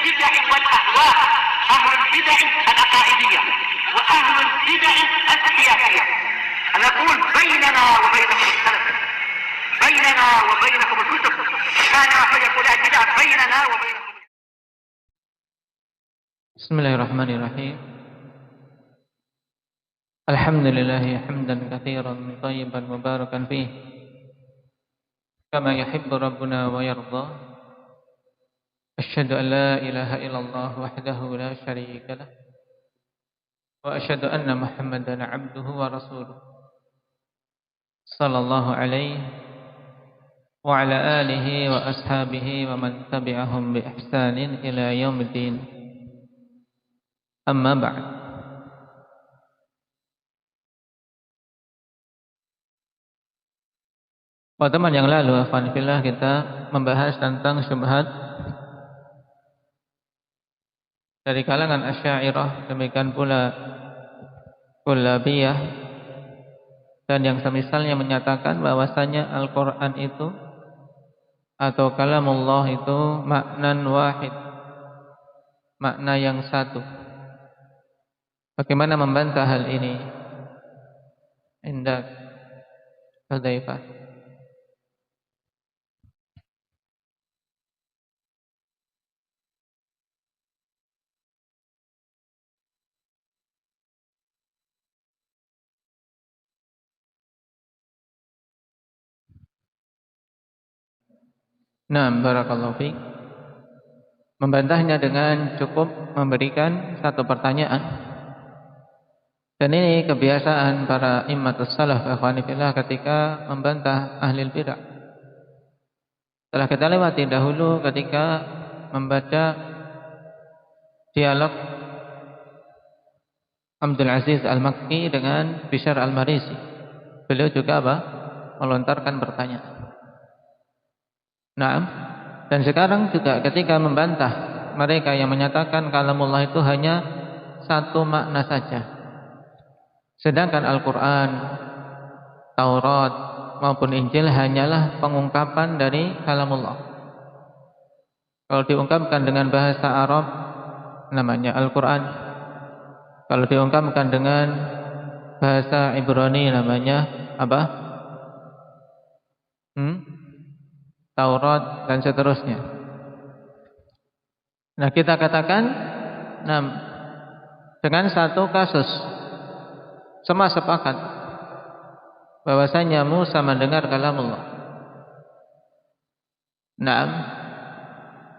البدع والأهواء، أهل البدع العقائدية وأهل البدع السياسية. نقول بيننا وبينكم السلف، بيننا وبينكم الكتب، كما فيقول البدع بيننا وبينكم. بسم الله الرحمن الرحيم. الحمد لله حمدا كثيرا طيبا مباركا فيه كما يحب ربنا ويرضى. أشهد أن لا إله إلا الله وحده لا شريك له، وأشهد أن محمدا عبده ورسوله صلى الله عليه وعلى آله وأصحابه ومن تبعهم بإحسان إلى يوم الدين. أما بعد. Pada teman yang lalu, akhwan fillah, kita membahas tentang syubhat dari kalangan Asy'ariyah, demikian pula Kullabiyah, dan yang semisalnya menyatakan bahwasanya Al-Qur'an itu atau kalamullah itu maknan wahid, makna yang satu. Bagaimana membantah hal ini? Indak Hudzaifah. Nah, barakallahu fiik. Membantahnya dengan cukup memberikan satu pertanyaan. Dan ini kebiasaan para immatus salaf, ikhwani fillah, ketika membantah ahli bidah. Telah kita lewati dahulu ketika membaca dialog Abdul Aziz Al-Makki dengan Bishr Al-Marisi. Beliau juga melontarkan pertanyaan. Nah, dan sekarang juga ketika membantah mereka yang menyatakan kalamullah itu hanya satu makna saja, sedangkan Al-Quran, Taurat maupun Injil hanyalah pengungkapan dari kalamullah. Kalau diungkapkan dengan bahasa Arab namanya Al-Quran, kalau diungkapkan dengan bahasa Ibrani namanya apa? Taurat dan seterusnya. Nah, kita katakan dengan satu kasus semua sepakat bahwasanya Musa mendengar kalamullah.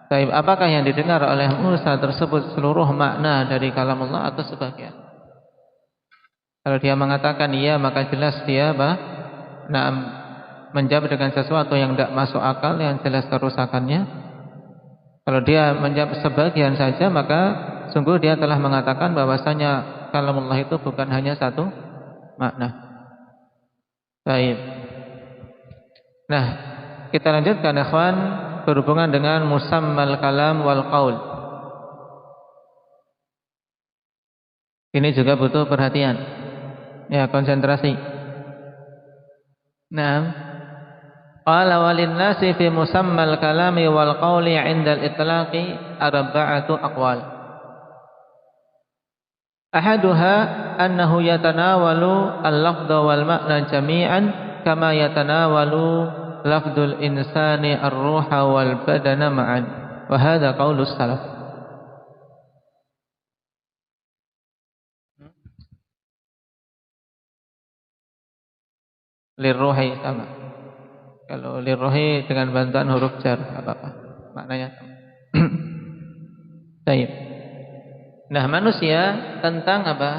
Baik, apakah yang didengar oleh Musa tersebut seluruh makna dari kalamullah atau sebagian? Kalau dia mengatakan iya, maka jelas dia menjawab dengan sesuatu yang tidak masuk akal, yang jelas kerusakannya. Kalau dia menjawab sebagian saja, maka sungguh dia telah mengatakan bahwasanya kalamullah itu bukan hanya satu makna. Baik. Nah, kita lanjutkan ikhwan, berhubungan dengan musammal kalam wal qaul. Ini juga butuh perhatian. Ya, konsentrasi. Nah, qala walin nasi fi musammal kalami wal qawli 'inda al-itlaqi arba'atu aqwal. Ahaduha annahu yatanawalu al-lafdha wal ma'na jami'an kama yatanawalu lafdul insani ar-ruha wal badana ma'an, wa hadha qaulus salaf. Lirruhi sama. Kalau lirruhi dengan bantuan huruf jar, apa-apa, maknanya sama. Baik. Nah, manusia tentang apa?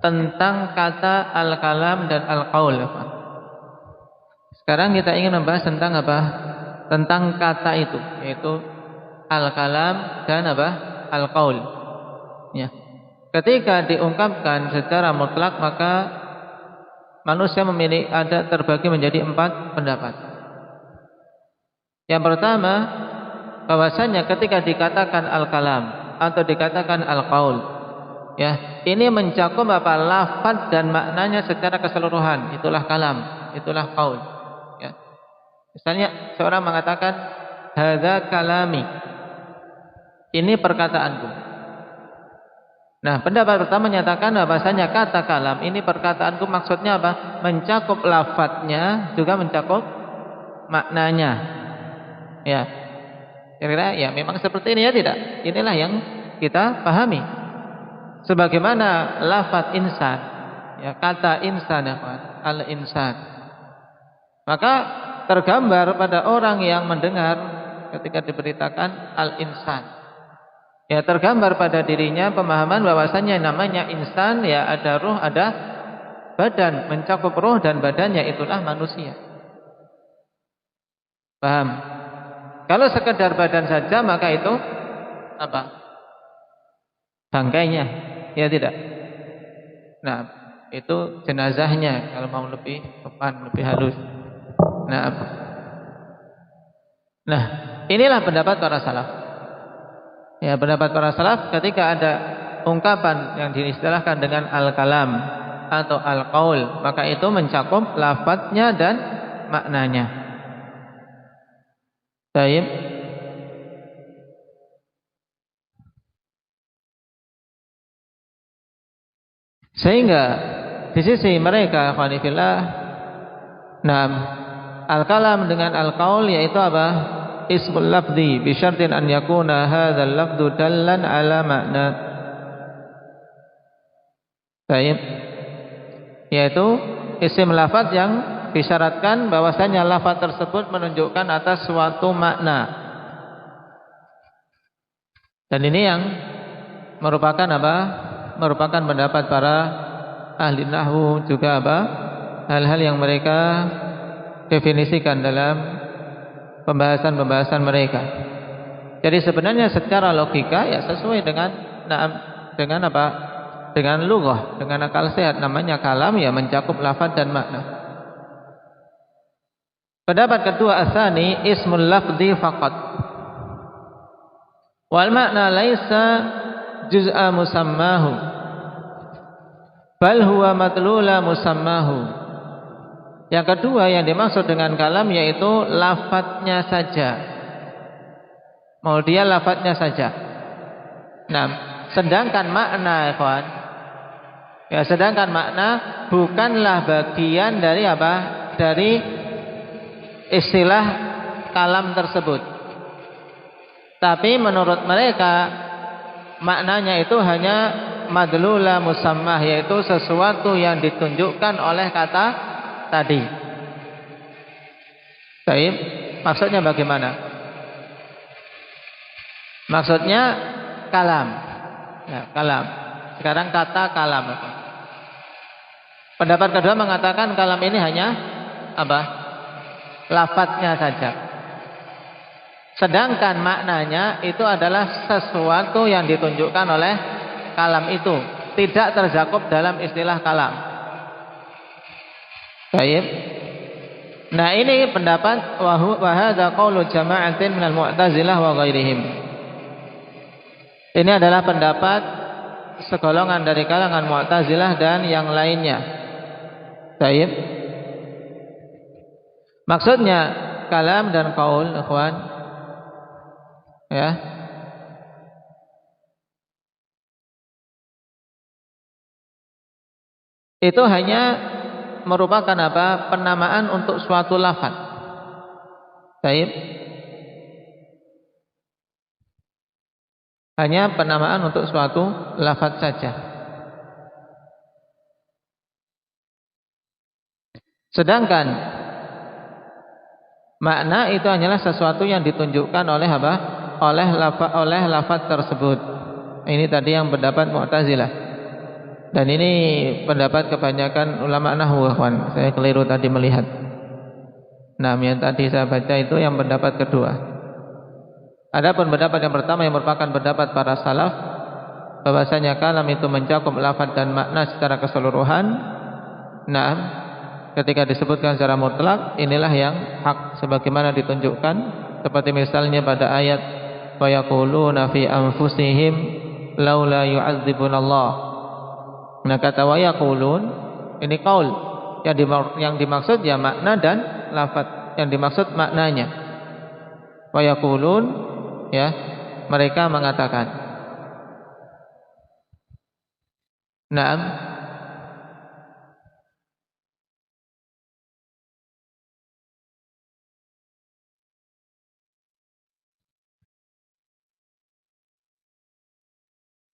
Tentang kata al-kalam dan al-qaul. Sekarang kita ingin membahas tentang apa? Tentang kata itu, yaitu al-kalam dan apa? Al-qaul. Ya. Ketika diungkapkan secara mutlak, maka manusia terbagi menjadi 4 pendapat. Yang pertama, bahwasanya ketika dikatakan al-kalam atau dikatakan al-qaul, ya, ini mencakup apa? Lafaz dan maknanya secara keseluruhan. Itulah kalam, itulah qaul. Ya. Misalnya seorang mengatakan hadza kalami. ini perkataanku. Nah, pendapat pertama menyatakan bahasanya kata kalam ini perkataanku, maksudnya apa? Mencakup lafadznya juga mencakup maknanya. Ya. Kira-kira ya memang seperti ini ya tidak? Inilah yang kita pahami. Sebagaimana lafadz insan, ya kata insan ya kawan, al-insan. Maka tergambar pada orang yang mendengar ketika diberitakan al-insan. Ya tergambar pada dirinya pemahaman bahwasanya namanya insan ya ada ruh, ada badan, mencakup ruh dan badannya, itulah manusia. Paham? Kalau sekedar badan saja maka itu apa? Bangkainya, ya tidak. Nah, itu jenazahnya kalau mau lebih sopan, lebih halus. Nah, inilah pendapat para salaf. Ya, pendapat para salaf ketika ada ungkapan yang diistilahkan dengan al-kalam atau al-qaul, maka itu mencakup lafadznya dan maknanya. Baik. Sehingga di sisi mereka qanifillah, nah, al-kalam dengan al-qaul yaitu apa? Ismul lafzi bi syartin an yakuna hadzal lafzu dallan ala makna. Baik. Yaitu isim lafaz yang disyaratkan bahwasanya lafaz tersebut menunjukkan atas suatu makna. Dan ini yang merupakan apa? Merupakan pendapat para ahli nahwu juga apa? Hal-hal yang mereka definisikan dalam pembahasan-pembahasan mereka. Jadi sebenarnya secara logika ya sesuai dengan apa? Dengan lughah, dengan akal sehat, namanya kalam ya mencakup lafaz dan makna. Pendapat kedua asani ismul lafzi faqat. Wal makna laisa juz'a musammahu bal huwa matlula musammahu. Yang kedua yang dimaksud dengan kalam yaitu lafadznya saja. Mau dia lafadznya saja. Nah, sedangkan makna, kawan, ya sedangkan makna bukanlah bagian dari apa? Dari istilah kalam tersebut. Tapi menurut mereka maknanya itu hanya madlula musammah, yaitu sesuatu yang ditunjukkan oleh kata tadi. Baik, maksudnya bagaimana? Maksudnya kalam. Ya, kalam. Sekarang kata kalam. Pendapat kedua mengatakan kalam ini hanya apa? Lafadznya saja. Sedangkan maknanya itu adalah sesuatu yang ditunjukkan oleh kalam itu, tidak tercakup dalam istilah kalam. Baik. Nah, ini pendapat wa hadza qaulu jama'atin minal Mu'tazilah wa ghairihim. Ini adalah pendapat segolongan dari kalangan Mu'tazilah dan yang lainnya. Baik. Maksudnya kalam dan qaul, ikhwan, ya. Itu hanya merupakan apa? Penamaan untuk suatu lafaz. Baik. Hanya penamaan untuk suatu lafaz saja. Sedangkan makna itu hanyalah sesuatu yang ditunjukkan oleh apa? Oleh lafaz tersebut. Ini tadi yang pendapat Mu'tazilah. Dan ini pendapat kebanyakan ulama nahwu, kawan. Saya keliru tadi melihat. Nah, yang tadi saya baca itu yang pendapat kedua. Adapun pendapat yang pertama yang merupakan pendapat para salaf, bahwasanya kalam itu mencakup lafaz dan makna secara keseluruhan. Nah, ketika disebutkan secara mutlak, inilah yang hak sebagaimana ditunjukkan seperti misalnya pada ayat wa yaquluna fi anfusihim laula yu'adzibunallah. Nah, kata wa yaqulun ini qaul, yang dimaksud ya makna dan lafaz, yang dimaksud maknanya. Wa yaqulun ya mereka mengatakan. Naam.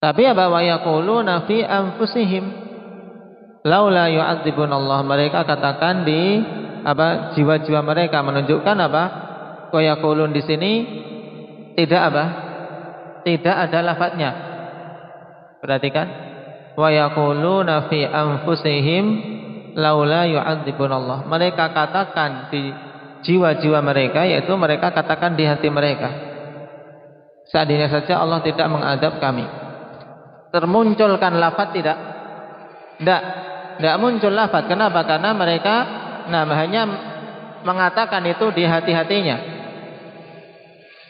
Tapi apa wa yaquluna fi anfusihim laula yu'adzibunallah, mereka katakan di apa jiwa-jiwa mereka, menunjukkan apa? Wa yaqulun di sini tidak apa? Tidak ada lafadznya. Perhatikan. Wa yaquluna fi anfusihim laula yu'adzibunallah. Mereka katakan di jiwa-jiwa mereka, yaitu mereka katakan di hati mereka, seandainya saja Allah tidak mengadab kami. Termunculkan lafaz tidak? Tidak muncul lafaz. Kenapa? Karena mereka hanya mengatakan itu di hati-hatinya,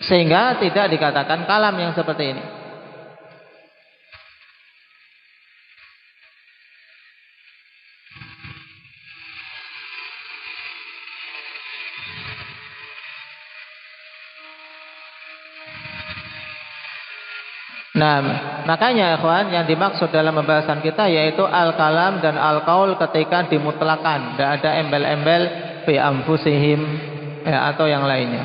sehingga tidak dikatakan kalam yang seperti ini. Nah, makanya ikhwan, yang dimaksud dalam pembahasan kita yaitu al-kalam dan al-qaul ketika dimutlakan, tidak ada embel-embel fi anfusihim atau yang lainnya.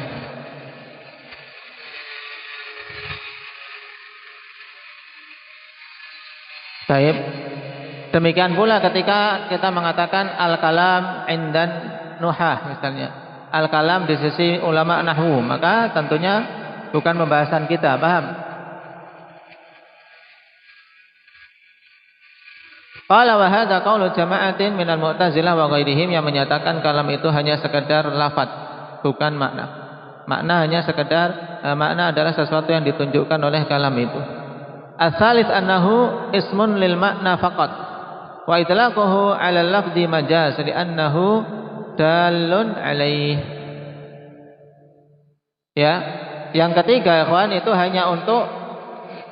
Baik. Demikian pula ketika kita mengatakan al-kalam indan nuhah misalnya, al-kalam di sisi ulama nahwu, maka tentunya bukan pembahasan kita, paham? Qala wa hadza qaulu jama'atin minal Mu'tazilah wa ghairihim, yang menyatakan kalam itu hanya sekedar lafaz, bukan makna. Makna hanya sekedar makna adalah sesuatu yang ditunjukkan oleh kalam itu. As-salis annahu ismun lil makna faqat wa itlaquhu 'ala al-lafzi majaz li'annahu dalun 'alaih. Ya, yang ketiga ikhwan, itu hanya untuk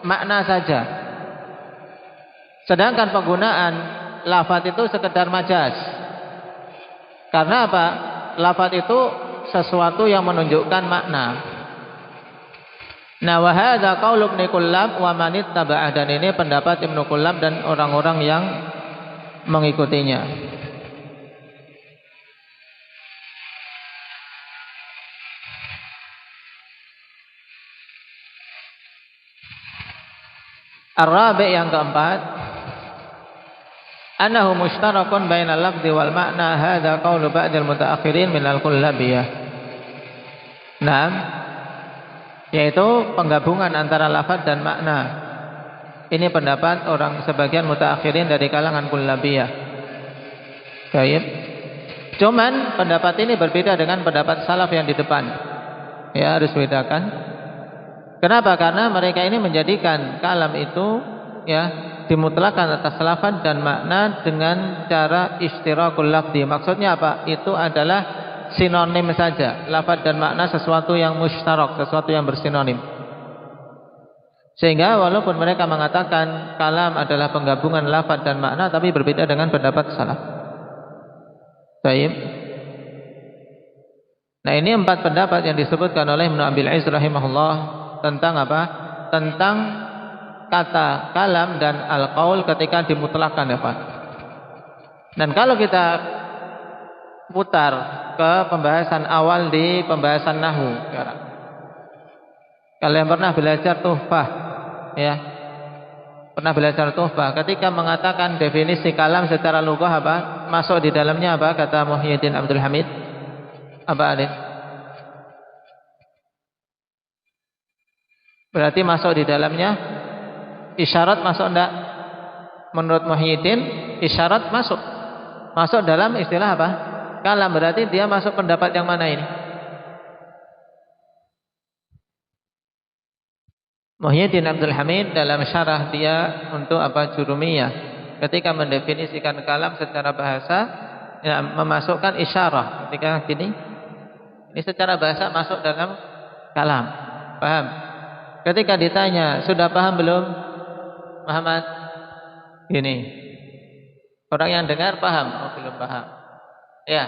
makna saja. Sedangkan penggunaan lafaz itu sekedar majaz. Karena apa? Lafaz itu sesuatu yang menunjukkan makna. Nah, wa hadza qaulu Ibnu Kullab wa man ittaba'ah, dan ini pendapat Ibnu Kullab dan orang-orang yang mengikutinya. Ar-rabi', yang keempat, annahu mushtarakun bainal lafzi wal ma'na, hadza qaulu ba'dil mutaakhirin minal kullabiyah. Nah, yaitu penggabungan antara lafaz dan makna. Ini pendapat orang sebagian mutaakhirin dari kalangan kullabiyah. Baik. Cuman pendapat ini berbeda dengan pendapat salaf yang di depan. Ya, harus bedakan. Kenapa? Karena mereka ini menjadikan kalam itu ya dimutlakan atas lafaz dan makna dengan cara istirakul lafzi. Maksudnya apa? Itu adalah sinonim saja. Lafaz dan makna sesuatu yang mustarak, sesuatu yang bersinonim. Sehingga walaupun mereka mengatakan kalam adalah penggabungan lafaz dan makna, tapi berbeda dengan pendapat salaf. Baik. Nah, ini 4 pendapat yang disebutkan oleh Ibnu Abil Izz rahimahullah tentang apa? Tentang kata kalam dan al-qaul ketika dimutlakan ya Pak. Dan kalau kita putar ke pembahasan awal di pembahasan nahwu sekarang. Kalian pernah belajar tuhfah ya? Pernah belajar tuhfah, ketika mengatakan definisi kalam secara lughah apa? Masuk di dalamnya apa? Kata Muhyiddin Abdul Hamid. Apa ada? Berarti masuk di dalamnya isyarat, masuk enggak? Menurut Muhyiddin isyarat masuk. Masuk dalam istilah apa? Kalam. Berarti dia masuk pendapat yang mana ini? Muhyiddin Abdul Hamid dalam syarah dia untuk apa? Jurumiyah, ketika mendefinisikan kalam secara bahasa ya, memasukkan isyarah. Ketika gini, ini secara bahasa masuk dalam kalam. Paham? Ketika ditanya, sudah paham belum Muhammad? Gini, orang yang dengar paham? Oh, belum paham. Ya.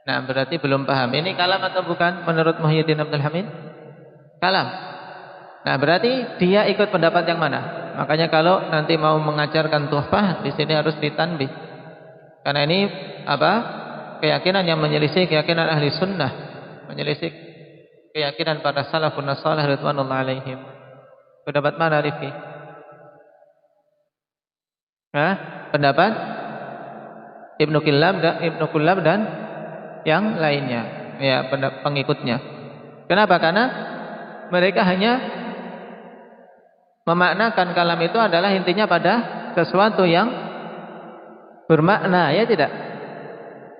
Nah, berarti belum paham. Ini kalam atau bukan menurut Muhyiddin Abdul Hamid? Kalam. Nah, berarti dia ikut pendapat yang mana? Makanya kalau nanti mau mengajarkan tuhfah, di sini harus ditanbih. Karena ini apa? Keyakinan yang menyelisih keyakinan ahli sunnah, menyelisih keyakinan para salafun salih ridwanullah alaihim. Pendapat mana, Rifki? Hah? Pendapat Ibnu Kullab dan yang lainnya, ya, pengikutnya. Kenapa? Karena mereka hanya memaknakan kalam itu adalah intinya pada sesuatu yang bermakna, ya tidak?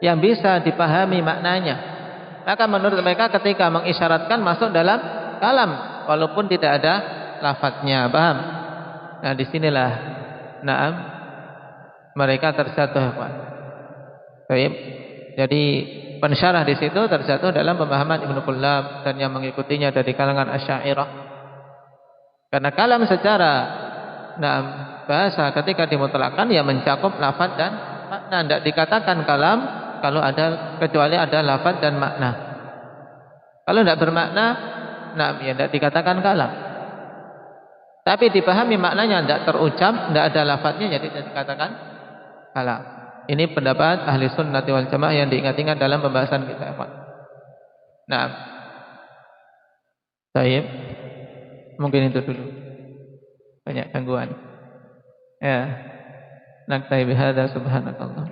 Yang bisa dipahami maknanya. Maka menurut mereka ketika mengisyaratkan masuk dalam kalam walaupun tidak ada lafadznya, paham? Nah, disinilah na'am mereka terjatuh, Pak. Baik. Jadi pensyarah di situ terjatuh dalam pemahaman Ibnu Kullab dan yang mengikutinya dari kalangan Asy'ariyah. Karena kalam secara bahasa ketika dimutlakkan ya mencakup lafaz dan makna. Tidak dikatakan kalam kalau ada kecuali ada lafaz dan makna. Kalau tidak bermakna, ya tidak dikatakan kalam. Tapi dipahami maknanya, tidak terucap, tidak ada lafaznya, jadi tidak dikatakan kalam. Ini pendapat ahli sunnati wal jamaah yang diingat-ingat dalam pembahasan kita. Nah, baik. Mungkin itu dulu. Banyak gangguan. Ya. Naktabi bihadza subhanakallah.